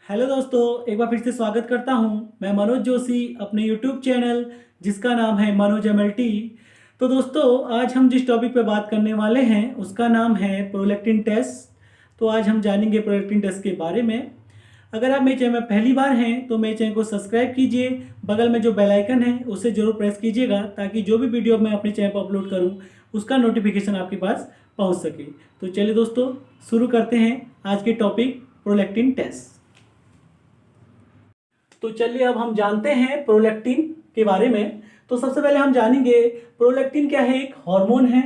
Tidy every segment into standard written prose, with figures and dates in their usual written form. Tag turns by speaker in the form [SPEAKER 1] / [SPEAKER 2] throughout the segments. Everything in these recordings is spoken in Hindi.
[SPEAKER 1] हेलो दोस्तों, एक बार फिर से स्वागत करता हूं। मैं मनोज जोशी अपने यूट्यूब चैनल जिसका नाम है मनोज एमएलटी। तो दोस्तों, आज हम जिस टॉपिक पे बात करने वाले हैं उसका नाम है प्रोलैक्टिन टेस्ट। तो आज हम जानेंगे प्रोलैक्टिन टेस्ट के बारे में। अगर आप मेरे चैनल में पहली बार हैं तो मेरे चैनल को सब्सक्राइब कीजिए, बगल में जो बेल आइकन है उसे जरूर प्रेस कीजिएगा ताकि जो भी वीडियो मैं अपने चैनल पर अपलोड करूँ उसका नोटिफिकेशन आपके पास पहुँच सके। तो चलिए दोस्तों, शुरू करते हैं आज के टॉपिक प्रोलैक्टिन टेस्ट। तो चलिए अब हम जानते हैं प्रोलैक्टिन के बारे में। तो सबसे पहले हम जानेंगे प्रोलैक्टिन क्या है। एक हार्मोन है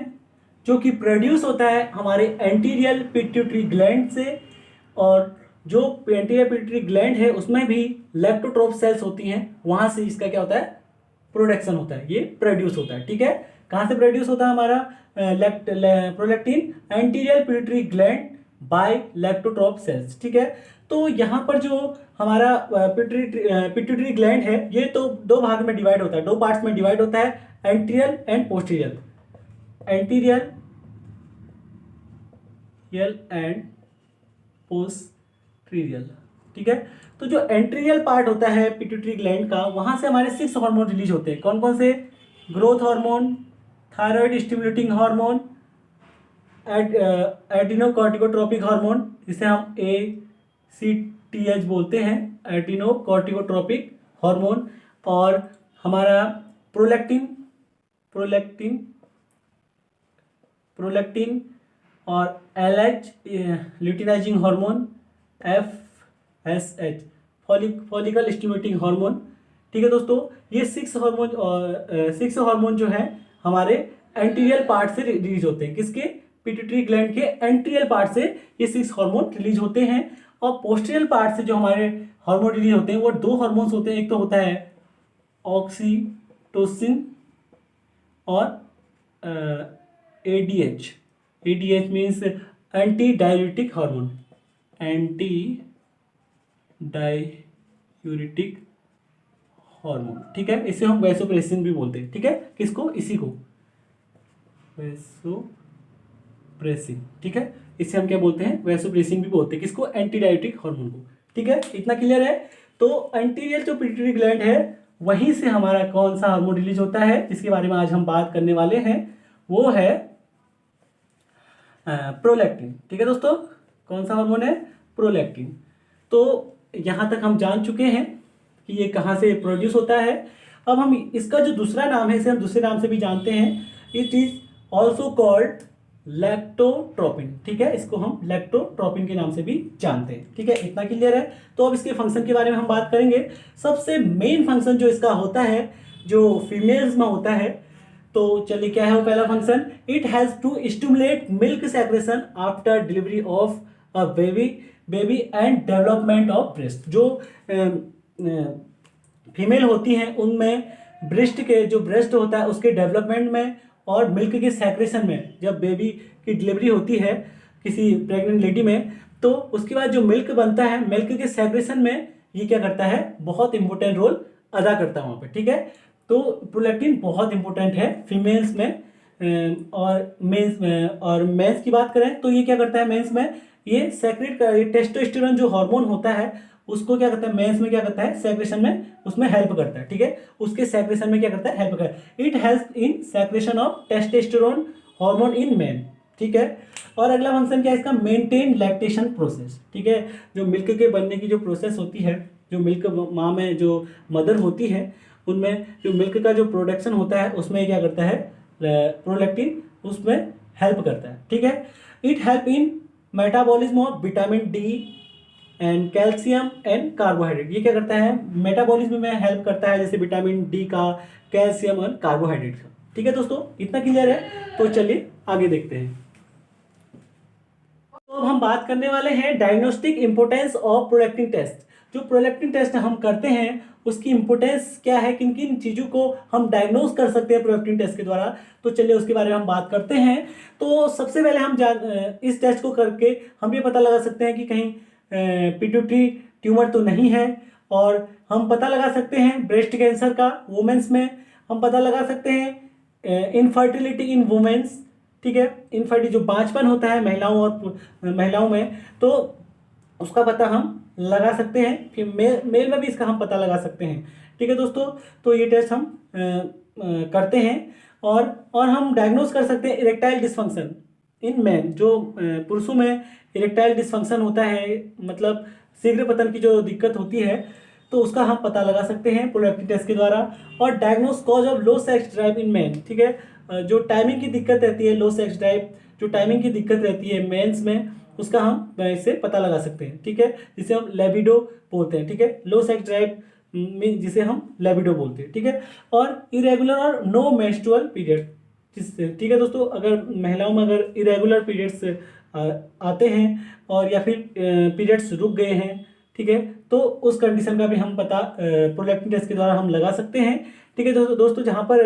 [SPEAKER 1] जो कि प्रोड्यूस होता है हमारे एंटीरियर पिट्यूटरी ग्लैंड से, और जो एंटीरियर पिट्यूटरी ग्लैंड है उसमें भी लैक्टोट्रोफ सेल्स होती हैं, वहां से इसका क्या होता है, प्रोडक्शन होता है, ये प्रोड्यूस होता है। ठीक है, कहाँ से प्रोड्यूस होता है हमारा prolactin? Anterior pituitary gland by lactotroph cells. ठीक है, तो यहाँ पर जो हमारा पिट्यूटरी ग्लैंड है ये तो दो भाग में डिवाइड होता है, दो पार्ट्स में डिवाइड होता है, anterior and posterior. Anterior and posterior. ठीक है, तो जो एंटीरियर पार्ट होता है पिट्यूटरी ग्लैंड का, वहां से हमारे 6 हार्मोन रिलीज होते हैं। कौन कौन से? Growth hormone, thyroid stimulating hormone, adrenocorticotropic hormone, जिसे हम ACTH बोलते हैं, एडिनोकॉर्टिकोट्रोपिक हार्मोन, और हमारा प्रोलैक्टिन प्रोलैक्टिन प्रोलैक्टिन और LH luteinizing hormone, FSH follicle stimulating hormone. ठीक है दोस्तों, ये 6 हार्मोन जो है हमारे एंटीरियर पार्ट से रिलीज होते हैं। किसके? पिट्यूटरी ग्लैंड के एंटीरियर पार्ट से ये 6 हार्मोन रिलीज होते हैं। और पोस्टीरियर पार्ट से जो हमारे हार्मोन रिलीज होते हैं वो 2 हार्मोन्स होते हैं। एक तो होता है ऑक्सीटोसिन और ADH। ADH means anti diuretic hormone, anti diuretic hormone. ठीक है, इसे हम वैसोप्रेसिन भी बोलते हैं। ठीक है, किसको? इसी को वैसोप्रेसिन। ठीक है, इसे हम क्या बोलते हैं? वैसोप्रेसिन भी बोलते हैं। किसको? एंटी डाययूरेटिक हार्मोन को। ठीक है, इतना क्लियर है। तो एंटीरियर जो पिट्यूटरी ग्लैंड है वहीं से हमारा कौन सा हार्मोन रिलीज होता है जिसके बारे में आज हम बात करने वाले हैं, वो है प्रोलैक्टिन। ठीक है दोस्तों, कौन सा हार्मोन है? प्रोलैक्टिन। तो यहाँ तक हम जान चुके हैं कि ये कहाँ से प्रोड्यूस होता है। अब हम इसका जो दूसरा नाम है इसे हम दूसरे नाम से भी जानते हैं। It is also called lactotropin. ठीक है, इसको हम लैक्टोट्रोपिन के नाम से भी जानते हैं। ठीक है, इतना क्लियर है। तो अब इसके फंक्शन के बारे में हम बात करेंगे। सबसे मेन फंक्शन जो इसका होता है, जो फीमेल्स में होता है, तो चलिए क्या है वो पहला function? It has to stimulate milk secretion after delivery of a baby and development of breast. जो फीमेल होती हैं उनमें ब्रेस्ट के जो ब्रेस्ट होता है उसके डेवलपमेंट में और मिल्क के सेक्रेशन में, जब बेबी की डिलीवरी होती है किसी प्रेग्नेंट लेडी में, तो उसके बाद जो मिल्क बनता है, मिल्क के सेक्रेशन में ये क्या करता है? बहुत इंपॉर्टेंट रोल अदा करता है वहाँ पे। ठीक है, तो प्रोलैक्टिन बहुत इंपॉर्टेंट है फीमेल्स में। और मेंस की बात करें तो ये क्या करता है मेंस में? ये सेक्रेट ये टेस्टोस्टेरोन जो हार्मोन होता है उसको क्या करता है मेंस में? क्या करता है? सेक्रेशन में उसमें हेल्प करता है। ठीक है, उसके सेक्रेशन में क्या करता है? हेल्प करता है। It help in secretion of testosterone hormone in main. ठीक है, और अगला फंक्शन क्या है इसका? Maintain lactation process. ठीक है, जो मिल्क के बनने की जो प्रोसेस होती है, जो मिल्क माँ में जो मदर होती है उनमें जो मिल्क का जो प्रोडक्शन होता है उसमें क्या करता है? प्रोलैक्टिन उसमें हेल्प करता है। ठीक है, it help in metabolism of vitamin D and calcium and carbohydrate. ये क्या करता है? मेटाबॉलिज्म में हेल्प करता है, जैसे विटामिन डी का, कैल्शियम और कार्बोहाइड्रेट का। ठीक है दोस्तों, इतना क्लियर है। तो चलिए आगे देखते हैं। तो अब हम बात करने वाले हैं diagnostic importance of prolactin test. जो प्रोलैक्टिन टेस्ट हम करते हैं उसकी इंपोर्टेंस क्या है, किन किन चीज़ों को हम डायग्नोज कर सकते हैं प्रोलैक्टिन टेस्ट के द्वारा, तो चलिए उसके बारे में हम बात करते हैं। तो सबसे पहले हम इस टेस्ट को करके हम ये पता लगा सकते हैं कि कहीं पिट्यूटरी ट्यूमर तो नहीं है, और हम पता लगा सकते हैं ब्रेस्ट कैंसर का वुमेन्स में, हम पता लगा सकते हैं इनफर्टिलिटी इन वुमेन्स। ठीक है, इनफर्टिलिटी जो बांझपन होता है महिलाओं में, तो उसका पता हम लगा सकते हैं, फिर मेल में भी इसका हम पता लगा सकते हैं। ठीक है दोस्तों, तो ये टेस्ट हम करते हैं। और हम डायग्नोज कर सकते हैं इरेक्टाइल डिसफंक्शन इन मैन। जो पुरुषों में इरेक्टाइल डिसफंक्शन होता है, मतलब शीघ्र पतन की जो दिक्कत होती है, तो उसका हम पता लगा सकते हैं प्रोलैक्टिन टेस्ट के द्वारा। और diagnose cause of low sex drive in man. ठीक है, जो टाइमिंग की दिक्कत रहती है, लो सेक्स ड्राइव जो टाइमिंग की दिक्कत रहती है मेंस में, उसका हम इससे पता लगा सकते हैं। ठीक है, जिसे हम लेबिडो बोलते हैं। ठीक है, लो सेक्स ड्राइव में जिसे हम लेबिडो बोलते हैं। ठीक है, और इरेगुलर और नो मेंस्ट्रुअल पीरियड जिससे, ठीक है दोस्तों, अगर महिलाओं में अगर इरेगुलर पीरियड्स आते हैं और या फिर पीरियड्स रुक गए हैं, ठीक है, तो उस कंडीशन का भी हम पता प्रोलैक्टिन टेस्ट के द्वारा हम लगा सकते हैं। ठीक है दोस्तों, जहाँ पर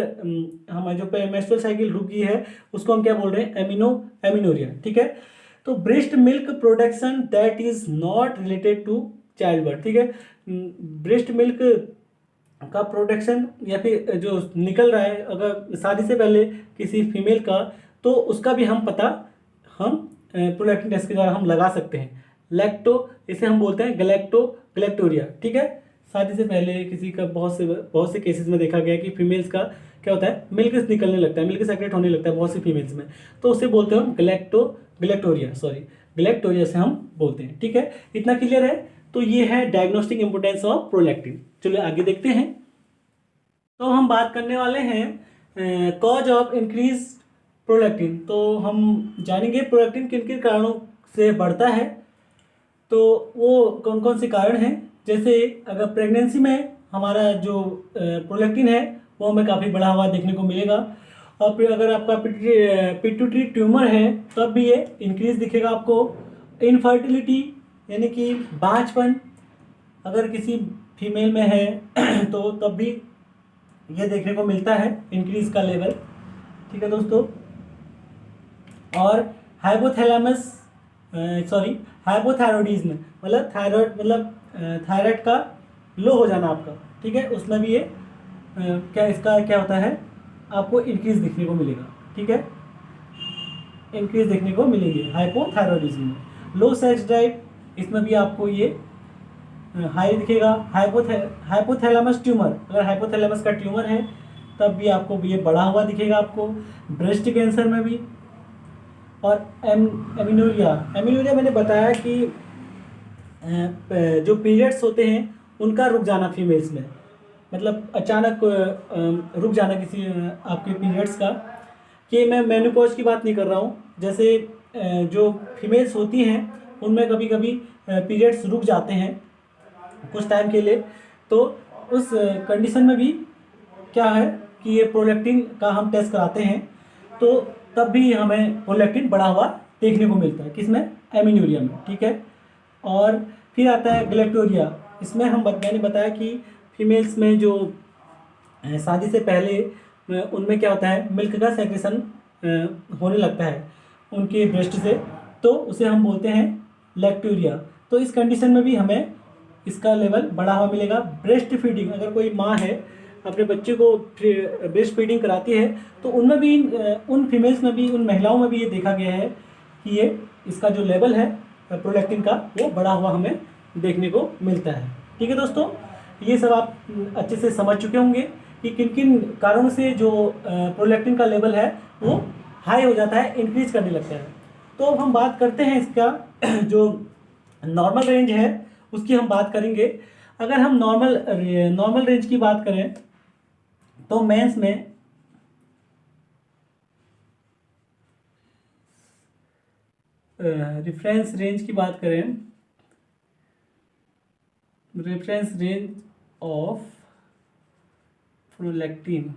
[SPEAKER 1] हमारी जो मेंस्ट्रुअल साइकिल रुकी है उसको हम क्या बोल रहे हैं, एमिनोरिया। ठीक है, तो breast milk production that is not related to child birth. ठीक है, ब्रेस्ट मिल्क का प्रोडक्शन या फिर जो निकल रहा है अगर शादी से पहले किसी फीमेल का, तो उसका भी हम पता हम प्रोलैक्टिन टेस्ट के द्वारा हम लगा सकते हैं। लैक्टो, इसे हम बोलते हैं गलेक्टोरिया। ठीक है, शादी से पहले किसी का बहुत से केसेस में देखा गया कि फीमेल्स का क्या होता है, मिल्क निकलने लगता है, मिल्क सेक्रेट होने लगता है बहुत सी फीमेल्स में, तो उसे बोलते हैं हम गलेक्टोरिया से हम बोलते हैं। ठीक है, इतना क्लियर है। तो ये है डायग्नोस्टिक इंपोर्टेंस ऑफ प्रोलैक्टिन। चलिए आगे देखते हैं। तो हम बात करने वाले हैं कॉज ऑफ इंक्रीज प्रोलैक्टिन। तो हम जानेंगे प्रोलैक्टिन किन किन कारणों से बढ़ता है, तो वो कौन कौन से कारण हैं। जैसे अगर प्रेगनेंसी में हमारा जो प्रोलैक्टिन है वो हमें काफ़ी बढ़ा हुआ देखने को मिलेगा। और फिर अगर आपका पिट्यूटरी ट्यूमर है तब भी ये इंक्रीज दिखेगा आपको। इनफर्टिलिटी यानी कि बांझपन अगर किसी फीमेल में है तो तब भी ये देखने को मिलता है इंक्रीज का लेवल। ठीक है दोस्तों, और हाइपोथायरॉयडिज्म मतलब थायराइड का लो हो जाना आपका। ठीक है, उसमें भी ये इसका क्या होता है, आपको इंक्रीज देखने को मिलेगा। ठीक है, इंक्रीज देखने को मिलेगी हाइपोथायरॉयडिज्म में। लो सेक्स ड्राइव, इसमें भी आपको ये हाई दिखेगा। हाइपोथैलेमस ट्यूमर, अगर हाइपोथैलेमस का ट्यूमर है तब भी आपको ये बढ़ा हुआ दिखेगा आपको। ब्रेस्ट कैंसर में भी। और एमिनोरिया मैंने बताया कि जो पीरियड्स होते हैं उनका रुक जाना फीमेल्स में, मतलब अचानक रुक जाना किसी आपके पीरियड्स का। कि मैं मेनोपॉज की बात नहीं कर रहा हूँ, जैसे जो फीमेल्स होती हैं उनमें कभी कभी पीरियड्स रुक जाते हैं कुछ टाइम के लिए, तो उस कंडीशन में भी क्या है कि ये प्रोलैक्टिन का हम टेस्ट कराते हैं, तो तब भी हमें प्रोलैक्टिन बढ़ा हुआ देखने को मिलता है। किसमें, एमिनोरिया में। ठीक है, और फिर आता है गलेक्टोरिया। इसमें मैंने बताया कि फीमेल्स में जो शादी से पहले उनमें क्या होता है, मिल्क का सेक्रेशन होने लगता है उनके ब्रेस्ट से, तो उसे हम बोलते हैं लैक्टोरिया। तो इस कंडीशन में भी हमें इसका लेवल बढ़ा हुआ मिलेगा। ब्रेस्ट फीडिंग, अगर कोई माँ है अपने बच्चे को ब्रेस्ट फीडिंग कराती है, तो उनमें भी उन फीमेल्स में भी, उन महिलाओं में भी ये देखा गया है कि ये इसका जो लेवल है प्रोलैक्टिन का वो बढ़ा हुआ हमें देखने को मिलता है। ठीक है दोस्तों, ये सब आप अच्छे से समझ चुके होंगे कि किन किन कारणों से जो प्रोलैक्टिन का लेवल है वो हाई हो जाता है, इंक्रीज करने लगता है। तो अब हम बात करते हैं इसका जो नॉर्मल रेंज है उसकी हम बात करेंगे। अगर हम नॉर्मल रेंज की बात करें तो मेंस में रेफरेंस रेंज की बात करें, रेफरेंस रेंज ऑफ प्रोलैक्टिन,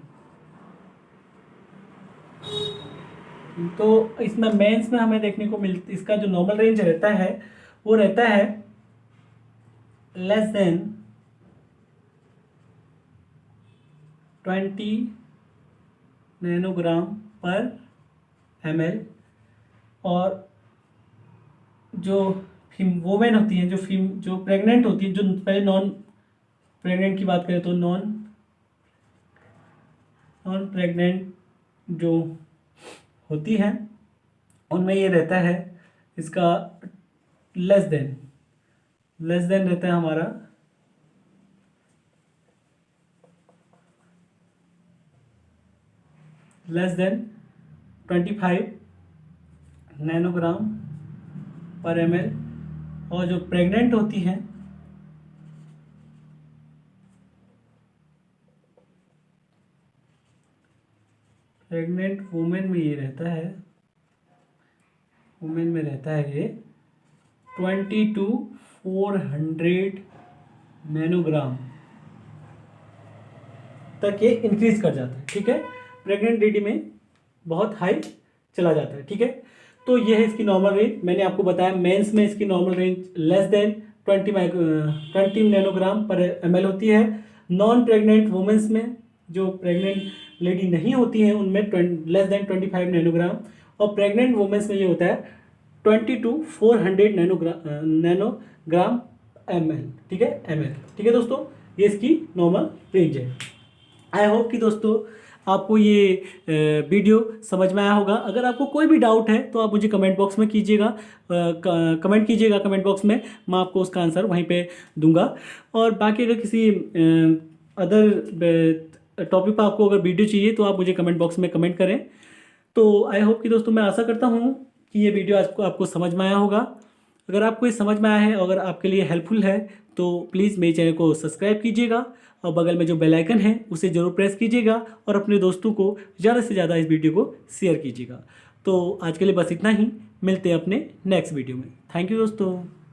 [SPEAKER 1] तो इसमें मेंस में हमें देखने को मिलता, इसका जो नॉर्मल रेंज रहता है वो रहता है लेस देन 20 नैनोग्राम पर ml। और जो वोमेन होती हैं, जो प्रेग्नेंट होती हैं, जो पहले नॉन प्रेग्नेंट की बात करें तो नॉन प्रेग्नेंट जो होती हैं उनमें ये रहता है इसका लेस देन लेस देन रहता है हमारा लेस देन 25 नैनोग्राम पर ml। और जो प्रेग्नेंट होती हैं प्रेग्नेंट वुमेन में ये रहता है, वुमेन में रहता है ये 22-400 नैनोग्राम तक ये इंक्रीज कर जाता है। ठीक है, प्रेग्नेंट लेडी में बहुत हाई चला जाता है। ठीक है, तो ये है इसकी नॉर्मल रेंज। मैंने आपको बताया मेंस में इसकी normal range less than 20 nanogram पर ml होती है। नॉन प्रेग्नेंट वुमेन्स में, जो प्रेग्नेंट लेडी नहीं होती हैं, उनमें लेस देन 25 नैनोग्राम, और प्रेग्नेंट वुमेन्स में ये होता है 20-400 नैनोग्राम ml। ठीक है, ml। ठीक है दोस्तों, ये इसकी नॉर्मल रेंज है। आई होप कि दोस्तों आपको ये वीडियो समझ में आया होगा। अगर आपको कोई भी डाउट है तो आप मुझे कमेंट बॉक्स में कीजिएगा, कमेंट कीजिएगा कमेंट बॉक्स में, मैं आपको उसका आंसर वहीं पे दूंगा। और बाकी अगर किसी अदर टॉपिक पर आपको अगर वीडियो चाहिए तो आप मुझे कमेंट बॉक्स में कमेंट करें। तो आई होप कि दोस्तों मैं आशा करता हूँ कि ये वीडियो आपको समझ में आया होगा। अगर आपको ये समझ में आया है, अगर आपके लिए हेल्पफुल है, तो प्लीज़ मेरे चैनल को सब्सक्राइब कीजिएगा और बगल में जो बेल आइकन है उसे ज़रूर प्रेस कीजिएगा और अपने दोस्तों को ज़्यादा से ज़्यादा इस वीडियो को शेयर कीजिएगा। तो आज के लिए बस इतना ही, मिलते हैं अपने नेक्स्ट वीडियो में। थैंक यू दोस्तों।